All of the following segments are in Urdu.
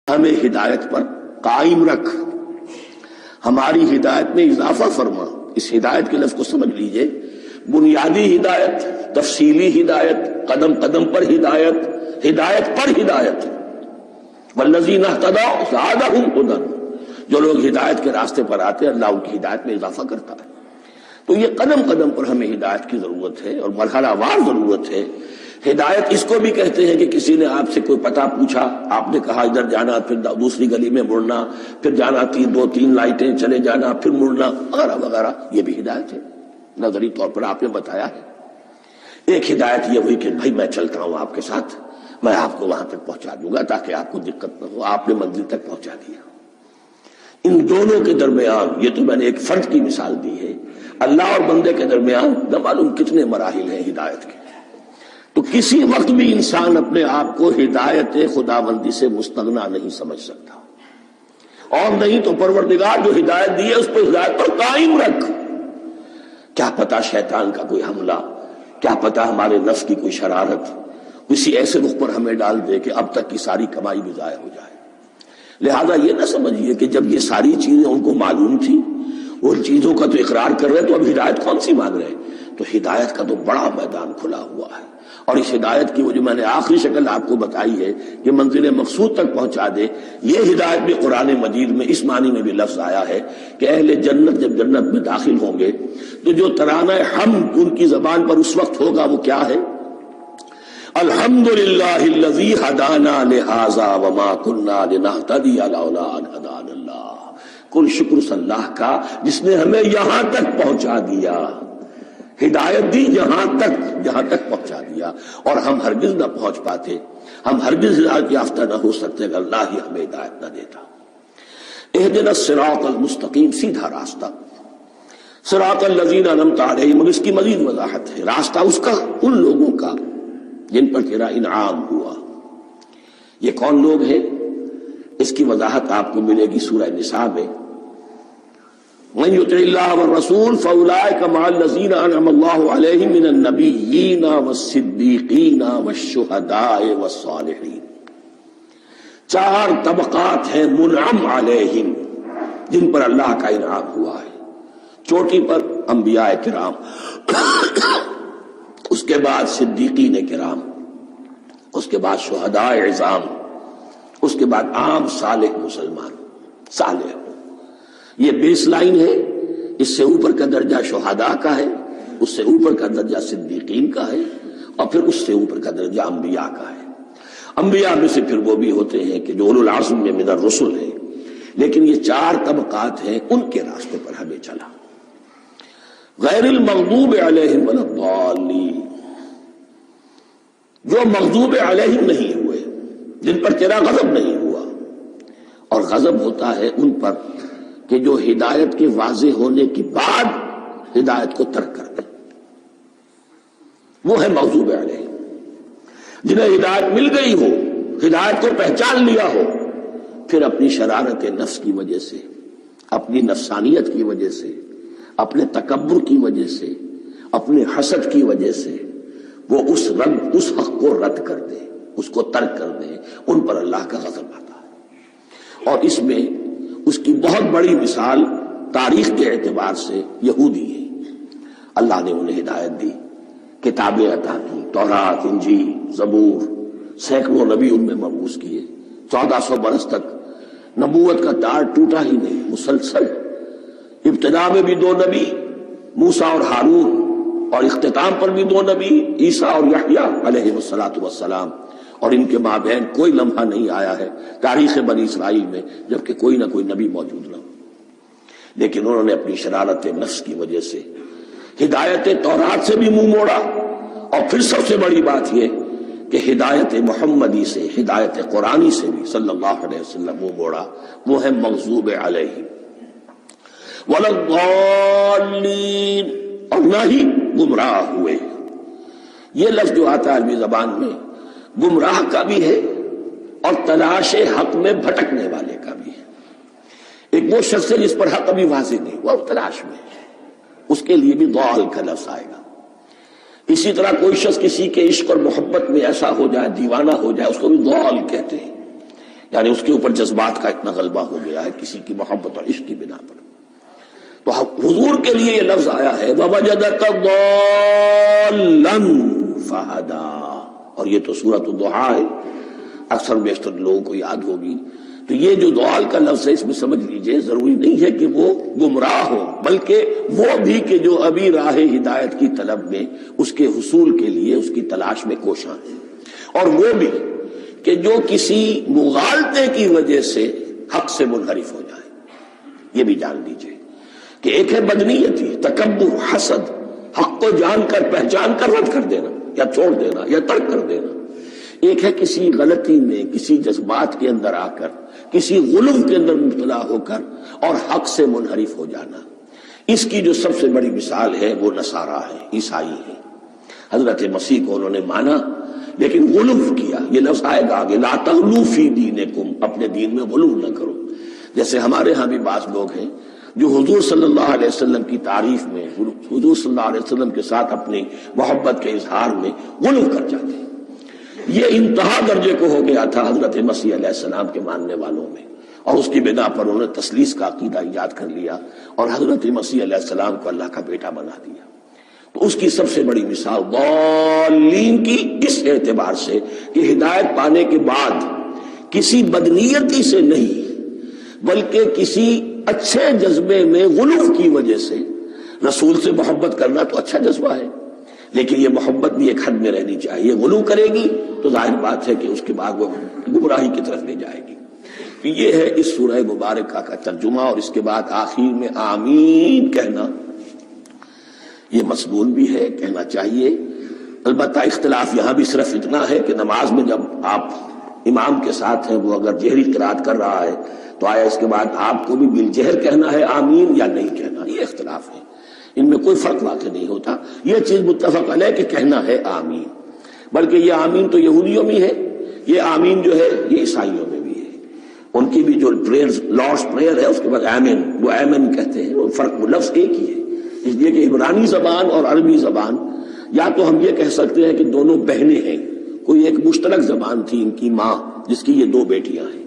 ہمیں ہدایت پر قائم رکھ، ہماری ہدایت میں اضافہ فرما۔ اس ہدایت کے لفظ کو سمجھ لیجئے، بنیادی ہدایت، تفصیلی ہدایت، قدم قدم پر ہدایت، ہدایت پر ہدایت۔ والذین اہتدوا زادہم ہدی، جو لوگ ہدایت کے راستے پر آتے ہیں اللہ ان کی ہدایت میں اضافہ کرتا ہے۔ تو یہ قدم قدم پر ہمیں ہدایت کی ضرورت ہے اور مرحلہ وار ضرورت ہے۔ ہدایت اس کو بھی کہتے ہیں کہ کسی نے آپ سے کوئی پتہ پوچھا، آپ نے کہا ادھر جانا، پھر دوسری گلی میں مڑنا، پھر جانا دو تین لائٹیں چلے جانا، پھر مڑنا وغیرہ وغیرہ، یہ بھی ہدایت ہے۔ نظری طور پر آپ نے بتایا ہے۔ ایک ہدایت یہ ہوئی کہ بھائی میں چلتا ہوں آپ کے ساتھ، میں آپ کو وہاں تک پہنچا دوں گا تاکہ آپ کو دقت نہ ہو، آپ نے منزل تک پہنچا دیا۔ ان دونوں کے درمیان، یہ تو میں نے ایک فرد کی مثال دی ہے، اللہ اور بندے کے درمیان نہ معلوم کتنے مراحل ہیں ہدایت کے۔ تو کسی وقت بھی انسان اپنے آپ کو ہدایت خداوندی سے مستغنا نہیں سمجھ سکتا، اور نہیں تو پروردگار جو ہدایت دی ہے اس پر ہدایت پر قائم رکھ۔ کیا پتہ شیطان کا کوئی حملہ، کیا پتہ ہمارے نفس کی کوئی شرارت کسی ایسے رخ پر ہمیں ڈال دے کہ اب تک کی ساری کمائی بھی ضائع ہو جائے۔ لہذا یہ نہ سمجھیے کہ جب یہ ساری چیزیں ان کو معلوم تھی، ان چیزوں کا تو اقرار کر رہے تو اب ہدایت کون سی مانگ رہے ہیں؟ تو ہدایت کا تو بڑا میدان کھلا ہوا ہے، اور اس ہدایت کی وہ جو میں نے آخری شکل آپ کو بتائی ہے کہ منزل مقصود تک پہنچا دے، یہ ہدایت بھی قرآن مجید میں اس معنی میں بھی لفظ آیا ہے کہ اہل جنت جب جنت میں داخل ہوں گے تو جو ترانہ حمد ان کی زبان پر اس وقت ہوگا وہ کیا ہے؟ الحمدللہ الذی ہدانا لہذا وما کنا لنہتدی لولا ان ہدانا اللہ۔ کل شکر اللہ کا جس نے ہمیں یہاں تک پہنچا دیا، ہدایت دی یہاں تک پہنچا دیا، اور ہم ہرگز نہ پہنچ پاتے، ہم ہرگز ہدایت یافتہ نہ ہو سکتے اگر اللہ ہی ہمیں ہدایت نہ دیتا۔ اہدنا الصراط المستقیم، سیدھا راستہ، صراط الذین انعمت علیہم، اس کی مزید وضاحت ہے، راستہ اس کا ان لوگوں کا جن پر تیرا انعام ہوا۔ یہ کون لوگ ہیں؟ اس کی وضاحت آپ کو ملے گی سورہ نساء میں۔ من یطع اللہ والرسول فاولئک مع الذین انعم اللہ علیہم من النبیین والصدیقین والشہداء والصالحین۔ چار طبقات ہیں منعم علیہم، جن پر اللہ کا انعام ہوا ہے۔ چوٹی پر انبیاء کرام، اس کے بعد صدیقین کرام، اس کے بعد شہداء عظام، اس کے بعد عام صالح مسلمان، صالح۔ یہ بیس لائن ہے، اس سے اوپر کا درجہ شہداء کا ہے، اس سے اوپر کا درجہ صدیقین کا ہے، اور پھر اس سے اوپر کا درجہ انبیاء کا ہے۔ انبیاء میں سے پھر وہ بھی ہوتے ہیں کہ جو اولو العزم میں من الرسل ہیں، لیکن یہ چار طبقات ہیں، ان کے راستے پر ہمیں چلا۔ غیر المغضوب علیہم ولا الضالین، جو مغضوب علیہم نہیں ہوئے، جن پر تیرا غضب نہیں ہوا، اور غضب ہوتا ہے ان پر کہ جو ہدایت کے واضح ہونے کے بعد ہدایت کو ترک کر دیں، وہ ہے مغضوب علیہم۔ جنہیں ہدایت مل گئی ہو، ہدایت کو پہچان لیا ہو، پھر اپنی شرارت نفس کی وجہ سے، اپنی نفسانیت کی وجہ سے، اپنے تکبر کی وجہ سے، اپنے حسد کی وجہ سے وہ اس حق کو رد کر دے، اس کو ترک کر دے، ان پر اللہ کا غضب آتا ہے۔ اور اس میں اس کی بہت بڑی مثال تاریخ کے اعتبار سے یہودی ہے۔ اللہ نے انہیں ہدایت دی، کتابیں عطا کی، تورات، انجیل، زبور، سینکڑوں نبی ان میں مبعوث کیے، 1400 برس تک نبوت کا تار ٹوٹا ہی نہیں، مسلسل۔ ابتدا میں بھی 2 نبی، موسیٰ اور ہارون، اور اختتام پر بھی 2 نبی، عیسیٰ اور یحییٰ علیہ السلام، اور ان کے مابین کوئی لمحہ نہیں آیا ہے تاریخ بنی اسرائیل میں جبکہ کوئی نہ کوئی نبی موجود نہ ہو۔ لیکن انہوں نے اپنی شرارت نفس کی وجہ سے ہدایت تورات سے بھی منہ موڑا، اور پھر سب سے بڑی بات یہ کہ ہدایت محمدی سے، ہدایت قرآنی سے بھی صلی اللہ علیہ وسلم منہ موڑا، وہ ہے مغضوب علیہم ولا الضالین، اور نہ ہی گمراہ ہوئے۔ یہ لفظ جو آتا ہے عربی زبان میں گمراہ کا بھی ہے اور تلاش حق میں بھٹکنے والے کا بھی ہے۔ ایک وہ شخص ہے جس پر حق ابھی واضح نہیں، وہ تلاش میں ہے، اس کے لیے بھی ضال کا لفظ آئے گا۔ اسی طرح کوئی شخص کسی کے عشق اور محبت میں ایسا ہو جائے، دیوانہ ہو جائے، اس کو بھی ضال کہتے ہیں۔ یعنی اس کے اوپر جذبات کا اتنا غلبہ ہو گیا ہے کسی کی محبت اور عشق کی بنا پر. تو حضور کے لیے یہ لفظ آیا ہے وَوَجَدَكَ ضَالًّا فَهَدَىٰ، اور یہ تو سورۃ الضحیٰ ہے، اکثر بیشتر لوگوں کو یاد ہوگی. تو یہ جو ضال کا لفظ ہے اس میں سمجھ لیجئے ضروری نہیں ہے کہ وہ گمراہ ہو، بلکہ وہ بھی کہ جو ابھی راہ ہدایت کی طلب میں اس کے حصول کے لیے اس کی تلاش میں کوشاں ہیں، اور وہ بھی کہ جو کسی مغالطے کی وجہ سے حق سے منحرف ہو جائے. یہ بھی جان لیجئے کہ ایک ہے بدنیتی، تکبر، حسد، حق کو جان کر پہچان کر رد کر دینا یا چھوڑ دینا یا ترک کر دینا. ایک ہے کسی غلطی میں، کسی جذبات کے اندر آ کر، کسی غلو کے اندر مبتلا ہو کر اور حق سے منحرف ہو جانا. اس کی جو سب سے بڑی مثال ہے وہ نصارہ ہے، عیسائی ہے. حضرت مسیح کو انہوں نے مانا لیکن غلو کیا. یہ لفظ آئے گا آگے، لا تغلو فی دینکم، اپنے دین میں غلو نہ کرو. جیسے ہمارے ہاں بھی بعض لوگ ہیں جو حضور صلی اللہ علیہ وسلم کی تعریف میں، حضور صلی اللہ علیہ وسلم کے ساتھ اپنی محبت کے اظہار میں غلو کر جاتے ہیں. یہ انتہا درجے کو ہو گیا تھا حضرت مسیح علیہ السلام کے ماننے والوں میں، اور اس کی بنا پر انہوں نے تثلیث کا عقیدہ ایجاد کر لیا اور حضرت مسیح علیہ السلام کو اللہ کا بیٹا بنا دیا. تو اس کی سب سے بڑی مثال ضالین کی اس اعتبار سے کہ ہدایت پانے کے بعد کسی بدنیتی سے نہیں بلکہ کسی اچھے جذبے میں غلو کی وجہ سے. رسول سے محبت کرنا تو اچھا جذبہ ہے، لیکن یہ محبت بھی ایک حد میں رہنی چاہیے. غلو کرے گی تو ظاہر بات ہے کہ اس کے بعد وہ گمراہی کی طرف لے جائے گی. یہ ہے اس سورہ مبارکہ کا ترجمہ، اور اس کے بعد آخر میں آمین کہنا یہ مسنون بھی ہے، کہنا چاہیے. البتہ اختلاف یہاں بھی صرف اتنا ہے کہ نماز میں جب آپ امام کے ساتھ ہیں، وہ اگر جہری قرات کر رہا ہے تو آیا اس کے بعد آپ کو بھی بالجہر کہنا ہے آمین یا نہیں کہنا. یہ اختلاف ہے، ان میں کوئی فرق واقع نہیں ہوتا. یہ چیز متفق علیہ کہ کہنا ہے آمین، بلکہ یہ آمین تو یہودیوں میں ہے، یہ آمین جو ہے یہ عیسائیوں میں بھی ہے. ان کی بھی جو لارڈس پریئر ہے اس کے بعد آمین، وہ آمین کہتے ہیں. وہ فرق، وہ لفظ ایک ہی ہے. اس لیے کہ عبرانی زبان اور عربی زبان، یا تو ہم یہ کہہ سکتے ہیں کہ دونوں بہنیں ہیں، کوئی ایک مشترک زبان تھی ان کی ماں جس کی یہ دو بیٹیاں ہیں،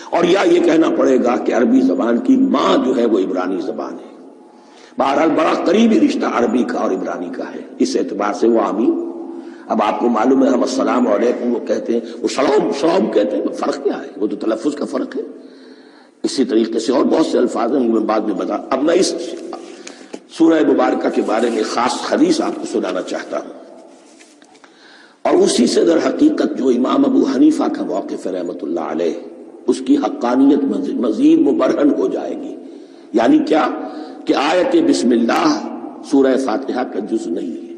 اور یا یہ کہنا پڑے گا کہ عربی زبان کی ماں جو ہے وہ عبرانی زبان ہے. بہرحال بڑا قریبی رشتہ عربی کا اور عبرانی کا ہے، اس اعتبار سے وہ آمین. اب آپ کو معلوم ہے ہم السلام علیکم وہ کہتے ہیں، وہ سلام کہتے ہیں، فرق کیا ہے؟ وہ تو تلفظ کا فرق ہے. اسی طریقے سے اور بہت سے الفاظ ہیں، میں بعد میں بتا. اب میں اس سورہ مبارکہ کے بارے میں خاص حدیث آپ کو سنانا چاہتا ہوں، اور اسی سے در حقیقت جو امام ابو حنیفہ کا موقف ہے رحمۃ اللہ علیہ، اس کی حقانیت مزید مبرہن ہو جائے گی. یعنی کیا کہ آیت بسم اللہ سورہ فاتحہ کا جز نہیں ہے.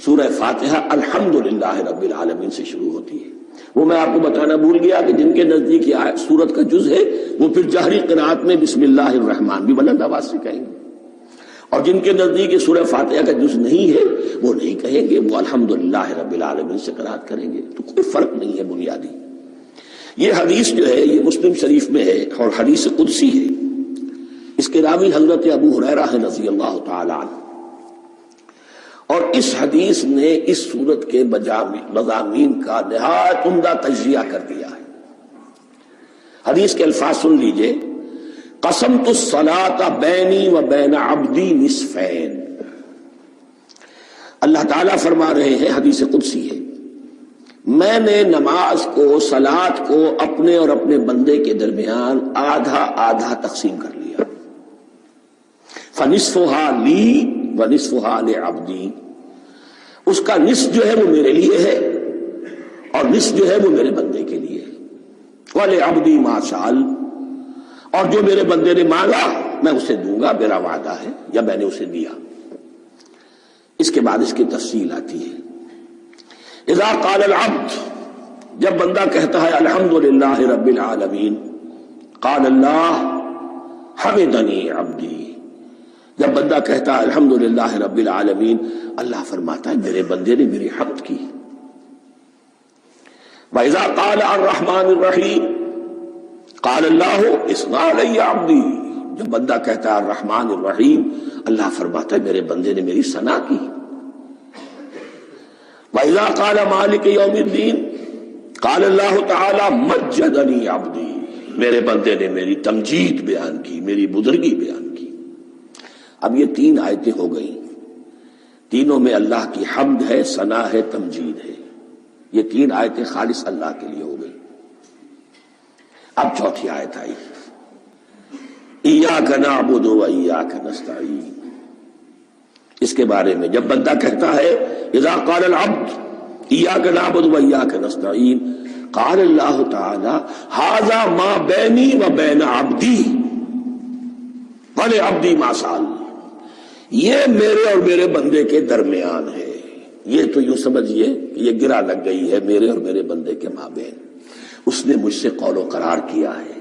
سورہ فاتحہ الحمدللہ رب العالمین سے شروع ہوتی ہے. وہ میں آپ کو بتانا بھول گیا کہ جن کے نزدیک یہ سورت کا جز ہے وہ پھر جہری قرات میں بسم اللہ الرحمن بھی بلند آواز سے کہیں گے، اور جن کے نزدیک سورہ فاتحہ کا جز نہیں ہے وہ نہیں کہیں گے، وہ الحمدللہ رب العالمین سے قرات کریں گے. تو کوئی فرق نہیں ہے بنیادی. یہ حدیث جو ہے یہ مسلم شریف میں ہے اور حدیث قدسی ہے. اس کے راوی حضرت ابو ہریرہ ہے رضی اللہ تعالی عنہ، اور اس حدیث نے اس سورت کے مضامین کا نہایت عمدہ تجزیہ کر دیا ہے. حدیث کے الفاظ سن لیجئے. قسمت الصلاۃ بینی و بین عبدی نصفین. اللہ تعالیٰ فرما رہے ہیں، حدیث قدسی ہے، میں نے نماز کو، صلاۃ کو اپنے اور اپنے بندے کے درمیان آدھا آدھا تقسیم کر لیا. فنصفها لی ونصفها لعبدی. اس کا نصف جو ہے وہ میرے لیے ہے اور نصف جو ہے وہ میرے بندے کے لیے ہے. ولعبدی ما سأل، اور جو میرے بندے نے مانگا میں اسے دوں گا، میرا وعدہ ہے یا میں نے اسے دیا. اس کے بعد اس کی تفصیل آتی ہے. اذا قال العبد، جب بندہ کہتا ہے الحمدللہ رب العالمین، قال اللہ حمدنی عبدی. جب بندہ کہتا ہے الحمدللہ رب العالمین، اللہ فرماتا ہے میرے بندے نے میری حمد کی. وَإِذَا قَالَ الرَّحْمَنِ الرَّحِيمِ قَالَ اللَّهُ اثْنَى عَلَيَّ عَبْدِي. جب بندہ کہتا ہے الرحمن الرحیم، اللہ فرماتا ہے میرے بندے نے میری ثنا کی. وَإِذَا قَالَ مَالِكِ يَوْمِ الدِّينِ قال اللہ تعالی مجدنی عبدی، میرے بندے نے میری تمجید بیان کی، میری بزرگی بیان کی۔ اب یہ 3 آیتیں ہو گئیں، تینوں میں اللہ کی حمد ہے، ثنا ہے، تمجید ہے۔ یہ 3 آیتیں خالص اللہ کے لیے ہو گئی۔ اب چوتھی آیت آئی، ایاک نعبد و ایاک نستعین۔ اس کے بارے میں جب بندہ کہتا ہے اذا قال العبد ایاک نعبد و ایاک نستعین، قال اللہ تعالی ھذا ما بینی و بین عبدی ولعبدی ما سأل، یہ میرے اور میرے بندے کے درمیان ہے۔ یہ تو یوں سمجھیے کہ یہ گرہ لگ گئی ہے میرے اور میرے بندے کے مابین۔ اس نے مجھ سے قول و قرار کیا ہے،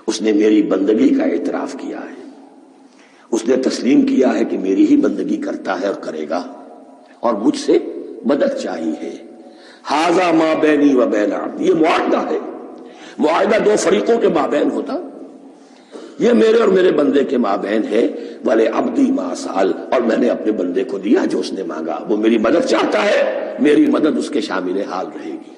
اس نے میری بندگی کا اعتراف کیا ہے، اس نے تسلیم کیا ہے کہ میری ہی بندگی کرتا ہے اور کرے گا، اور مجھ سے مدد چاہیے ہے۔ ھذا ما بینی و بین عبدی، یہ معاہدہ ہے، معاہدہ 2 فریقوں کے مابین ہوتا، یہ میرے اور میرے بندے کے مابین ہے۔ وَلِ عَبْدِي مَا سَأَلَ، اور میں نے اپنے بندے کو دیا جو اس نے مانگا، وہ میری مدد چاہتا ہے، میری مدد اس کے شامل حال رہے گی۔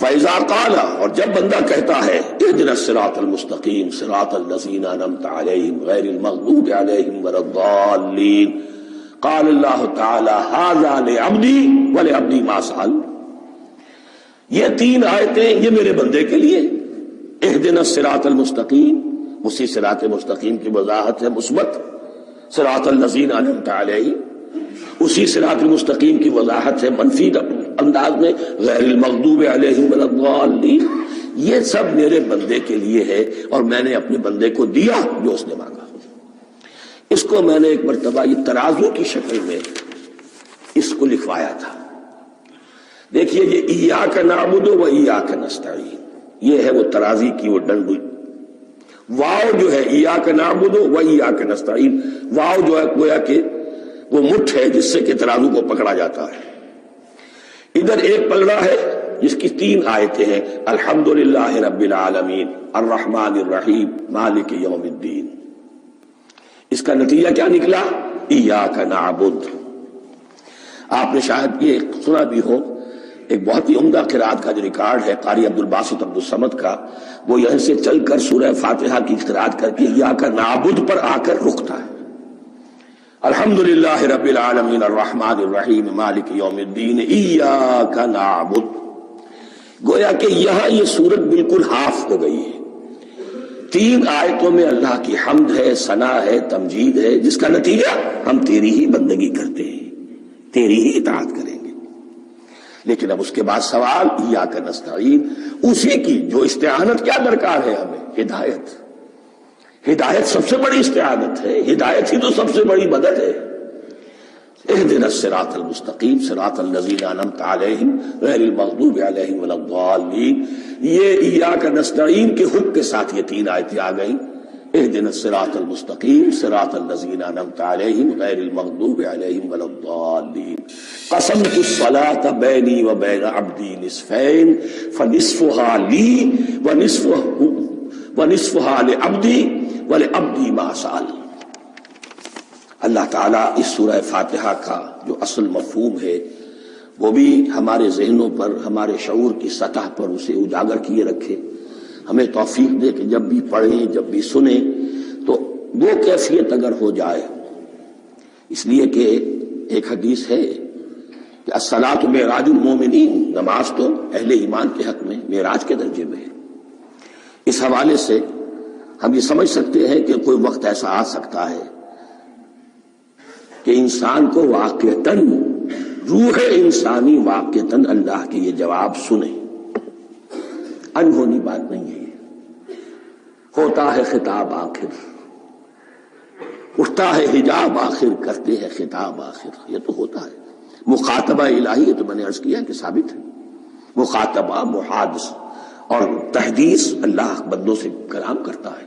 فَإِذَا قَالَ، اور جب بندہ کہتا ہے اهْدِنَا الصِّرَاطَ الْمُسْتَقِيمَ صِرَاطَ الَّذِينَ أَنْعَمْتَ عَلَيْهِمْ غَيْرِ الْمَغْضُوبِ عَلَيْهِمْ وَلَا الضَّالِّينَ، قال اللہ تعالی ھذا لعبدی ولعبدی ما سأل۔ یہ 3 آیتیں یہ میرے بندے کے لیے، اهدنا الصراط المستقیم، اسی صراط مستقیم کی وضاحت ہے مثبت، صراط الذین انعمت علیہم، اسی صراط المستقیم کی وضاحت ہے منفی انداز میں، غیر المغضوب علیہم ولا الضالین۔ یہ سب میرے بندے کے لیے ہے، اور میں نے اپنے بندے کو دیا جو اس نے مانگا۔ اس کو میں نے ایک مرتبہ یہ ترازو کی شکل میں اس کو لکھوایا تھا۔ دیکھیے یہ ایاک نعبد و ایاک نستعین، یہ ہے وہ ترازی کی وہ ڈنڈی۔ واو جو ہے ایاک نعبد و ایاک نستعین، واو جو ہے گویا کہ وہ مٹھ ہے جس سے کہ ترازو کو پکڑا جاتا ہے۔ ادھر ایک پلڑا ہے جس کی 3 آیتیں ہیں، الحمدللہ رب العالمین الرحمن الرحیم مالک یوم الدین۔ اس کا نتیجہ کیا نکلا؟ ایاک نعبد۔ آپ نے شاید یہ سنا بھی ہو، ایک بہت ہی عمدہ قرات کا جو ریکارڈ ہے قاری عبدالباسط عبدالصمد کا، وہ یہاں سے چل کر سورہ فاتحہ کی قرات کر کے ایاک نعبد پر آ کر رکتا ہے۔ الحمدللہ رب العالمین الرحمن الرحیم مالک یوم الدین ایاک نعبد۔ گویا کہ یہاں یہ صورت بالکل ہاف ہو گئی ہے۔ 3 آیتوں میں اللہ کی حمد ہے، ثنا ہے، تمجید ہے، جس کا نتیجہ ہم تیری ہی بندگی کرتے ہیں، تیری ہی اطاعت کریں گے۔ لیکن اب اس کے بعد سوال ایاک نستعین، اسی کی جو استعانت کیا درکار ہے ہمیں؟ ہدایت۔ ہدایت سب سے بڑی استعانت ہے، ہدایت ہی تو سب سے بڑی مدد ہے۔ اهدنا الصراط المستقیم صراط الذین انعمت علیہم غیر المغضوب علیہم ولا الضالین۔ یہ ایاک نستعین کے حکم کے ساتھ یہ 3 آیتیں آ گئیں، اهدنا الصراط المستقیم صراط الذین انعمت علیہم غیر المغضوب علیہم ولا الضالین۔ قسمت الصلاة بینی و بین عبدی نصفین فنصفها لی ونصفها لعبدی ولعبدی ما سأل۔ اللہ تعالیٰ اس سورہ فاتحہ کا جو اصل مفہوم ہے وہ بھی ہمارے ذہنوں پر، ہمارے شعور کی سطح پر اسے اجاگر کیے رکھے، ہمیں توفیق دے کہ جب بھی پڑھیں، جب بھی سنیں تو وہ کیفیت اگر ہو جائے۔ اس لیے کہ ایک حدیث ہے کہ الصلاۃ معراج المومنین، نماز تو اہل ایمان کے حق میں معراج کے درجے میں ہے۔ اس حوالے سے ہم یہ سمجھ سکتے ہیں کہ کوئی وقت ایسا آ سکتا ہے کہ انسان کو واقعتاً، روح انسانی واقعتاً اللہ کے یہ جواب سنے۔ انہونی بات نہیں ہے، یہ ہوتا ہے خطاب آخر، اٹھتا ہے حجاب آخر، کرتے ہیں خطاب آخر، یہ تو ہوتا ہے۔ مخاطبہ الہی، یہ تو میں نے عرض کیا کہ ثابت ہے، مخاطبہ، محادث اور تحدیث، اللہ بندوں سے کلام کرتا ہے۔